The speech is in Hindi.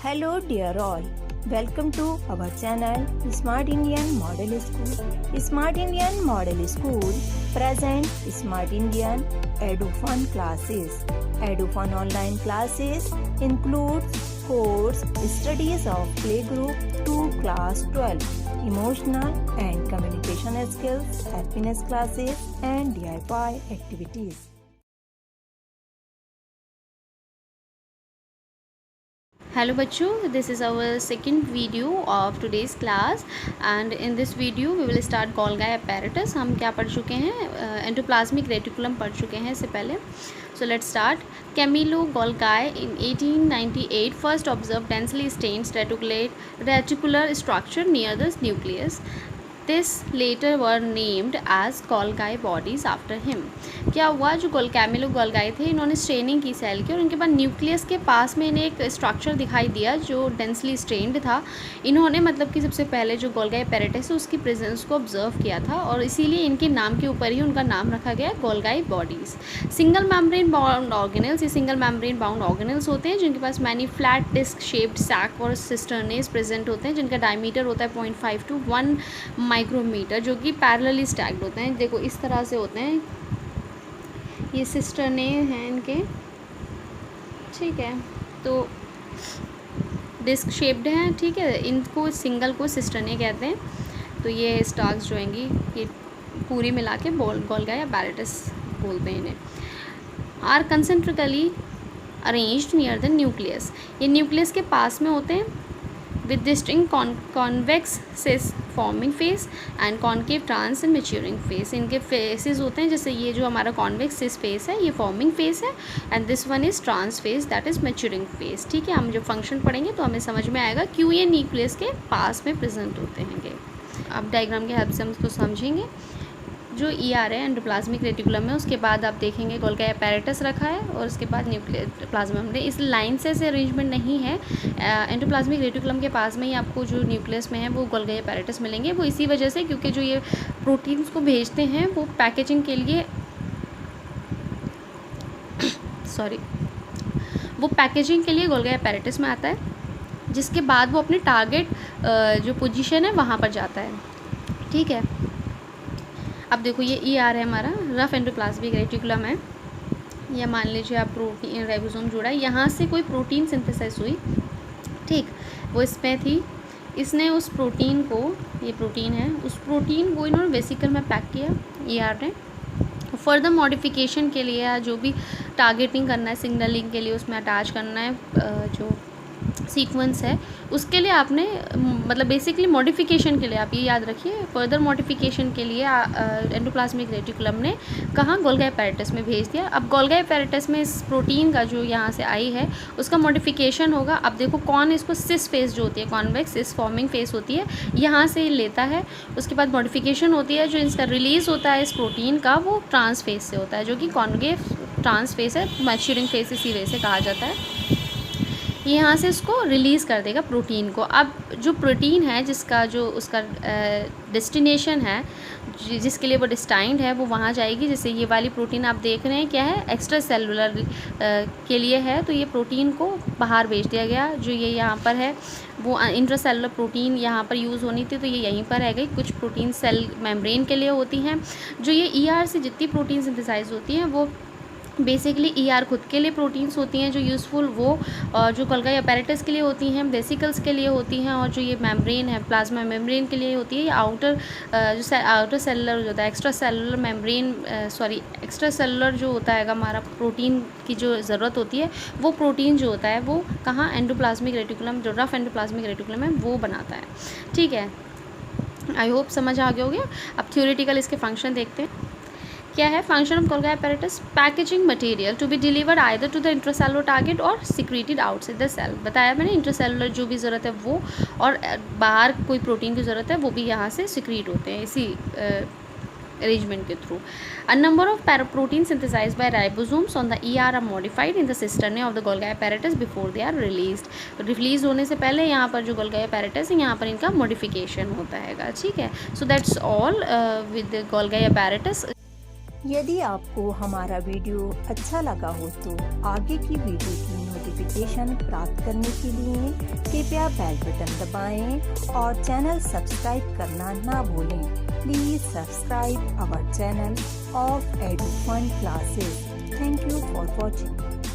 Hello dear all, welcome to our channel Smart Indian Model School. Smart Indian Model School present Smart Indian EduFun classes. EduFun online classes includes course studies of playgroup to class 12, emotional and communication skills, happiness classes and DIY activities. Hello बच्चों, this is our second video of today's class and in this video we will start Golgi apparatus. हम क्या पढ़ चुके हैं, एंडोप्लाज्मिक रेटिकुलम पढ़ चुके हैं इससे पहले. So let's start. Camillo Golgi in 1898 first observed densely stained reticular structure near the nucleus. This later were named as Golgi bodies after him. क्या हुआ, जो कैमिलो गोल्गाई थे इन्होंने स्ट्रेनिंग की सेल की और उनके बाद न्यूक्लियस के पास में इन्हें एक स्ट्रक्चर दिखाई दिया जो डेंसली स्ट्रेन्ड था. इन्होंने मतलब कि सबसे पहले जो गोल्गाई एपेरेटस है उसकी प्रेजेंस को ऑब्जर्व किया था और इसीलिए इनके नाम के ऊपर ही उनका नाम रखा गया Golgi bodies. Single membrane bound organelles, ये सिंगल मेम्ब्रेन बाउंड ऑर्गेनल्स होते हैं जिनके पास many flat disc shaped sac और सिस्टर्नेस प्रेजेंट होते हैं जिनका डायमीटर होता है 0.5 to 1 माइक्रोमीटर, जो कि पैरेलली स्टैक्ड होते हैं. देखो इस तरह से होते हैं, ये सिस्टर्ने हैं इनके, ठीक है, तो डिस्क शेप्ड हैं, ठीक है, इनको सिंगल को सिस्टर्ने कहते हैं. तो ये स्टाक्स जो हैंगी ये पूरी मिला के गोल्गी एपेरेटस बोलते हैं इन्हें. Are concentrically arranged near the nucleus, ये न्यूक्लियस के पास में होते हैं with distinct convex cis forming phase and concave trans and maturing phase. इनके phases होते हैं, जैसे ये जो हमारा convex cis phase है ये forming phase है and this one is trans phase that is maturing phase. ठीक है, हम जब फंक्शन पढ़ेंगे तो हमें समझ में आएगा क्यों ये न्यूक्लियस के पास में प्रेजेंट होते हैं. अब डायग्राम के हेल्प से हम इसको समझेंगे. जो ER है एंडोप्लाज्मिक रेटिकुलम में, उसके बाद आप देखेंगे गोल्गी एपेरेटस रखा है और उसके बाद न्यूक्लियर प्लाज्मा मेम्ब्रेन. इस लाइन से अरेंजमेंट नहीं है. एंडोप्लाज्मिक रेटिकुलम के पास में ही आपको जो न्यूक्लियस में है वो गोल्गी एपेरेटस मिलेंगे. वो इसी वजह से क्योंकि जो ये प्रोटीन्स को भेजते हैं वो पैकेजिंग के लिए वो पैकेजिंग के लिए गोल्गी एपेरेटस में आता है, जिसके बाद वो अपने टारगेट जो पोजीशन है वहाँ पर जाता है. ठीक है, अब देखो ये ER है हमारा, रफ एंडोप्लाज्मिक रेटिकुलम है. ये मान लीजिए आप प्रोटीन राइबोसोम जुड़ा है, यहाँ से कोई प्रोटीन सिंथेसाइज हुई, ठीक, वो इसमें थी. इसने उस प्रोटीन को, ये प्रोटीन है, उस प्रोटीन को इन्होंने वेसिकल में पैक किया ER ने. फर्दर मॉडिफिकेशन के लिए या जो भी टारगेटिंग करना है, सिग्नलिंग के लिए उसमें अटैच करना है जो सीक्वेंस है, उसके लिए आपने मतलब बेसिकली मॉडिफिकेशन के लिए आप ये याद रखिए, फर्दर मॉडिफिकेशन के लिए एंडोप्लाज्मिक रेटिकुलम ने कहाँ गोल्गी एपेरेटस में भेज दिया. अब गोल्गी एपेरेटस में इस प्रोटीन का जो यहाँ से आई है उसका मॉडिफिकेशन होगा. अब देखो कौन इसको सिस फेस जो होती है, कॉन्वेक्स सिस फॉर्मिंग फेस होती है, यहाँ से लेता है. उसके बाद मॉडिफिकेशन होती है, जो इसका रिलीज़ होता है इस प्रोटीन का वो ट्रांस फेस से होता है, जो कि कॉन्वेव ट्रांस फेस है, मैच्योरिंग फेस इसी वजह से कहा जाता है. यहाँ से इसको रिलीज़ कर देगा प्रोटीन को. अब जो प्रोटीन है जिसका जो उसका डेस्टिनेशन है, जिसके लिए वो डिस्टाइंड है, वो वहाँ जाएगी. जैसे ये वाली प्रोटीन आप देख रहे हैं क्या है, एक्स्ट्रा सेलुलर के लिए है, तो ये प्रोटीन को बाहर भेज दिया गया. जो ये यहाँ पर है वो इंट्रासेलुलर प्रोटीन यहाँ पर यूज़ होनी थी, तो ये यहीं पर रह गई. कुछ प्रोटीन सेल मेम्ब्रेन के लिए होती हैं. जो ये ER से जितनी प्रोटीन सिंथेसाइज होती हैं वो बेसिकली ER खुद के लिए प्रोटीन्स होती हैं जो यूज़फुल, वो और जो गोल्गी एपेरेटस के लिए होती हैं, वेसिकल्स के लिए होती हैं, और जो ये मेम्ब्रेन है प्लाज्मा मेम्ब्रेन के लिए होती है. ये आउटर सेलुलर जो होता है, extra cellular membrane extra cellular जो होता है हमारा प्रोटीन की जो ज़रूरत होती है, वो प्रोटीन जो होता है वो कहाँ एंडोप्लाज्मिक रेटिकुलम, जो रफ एंडोप्लाज्मिक रेटिकुलम है वो बनाता है. ठीक है, आई होप समझ आ गया होगा. अब थ्योरेटिकल इसके फंक्शन देखते हैं. क्या है function of Golgi apparatus? Packaging material to be delivered either to the intracellular target और सिक्रेटेड आउटसाइड द सेल. बताया मैंने, इंट्रासेलुलर जो भी ज़रूरत है वो, और बाहर कोई प्रोटीन की ज़रूरत है वो भी यहाँ से सिक्रीट होते हैं इसी अरेंजमेंट के through. A number of protein synthesize by ribosomes on the ER are modified in the cisternae of the Golgi apparatus before they are released. Release होने से पहले यहाँ पर जो गोल्गी एपेरेटस है यहाँ पर इनका मॉडिफिकेशन होता है. ठीक है, so that's all with Golgi apparatus. यदि आपको हमारा वीडियो अच्छा लगा हो तो आगे की वीडियो की नोटिफिकेशन नोटिफिकेशन प्राप्त करने के लिए कृपया बेल बटन दबाएं और चैनल सब्सक्राइब करना ना भूलें। Please subscribe our channel of EduFun Classes। Thank you for watching.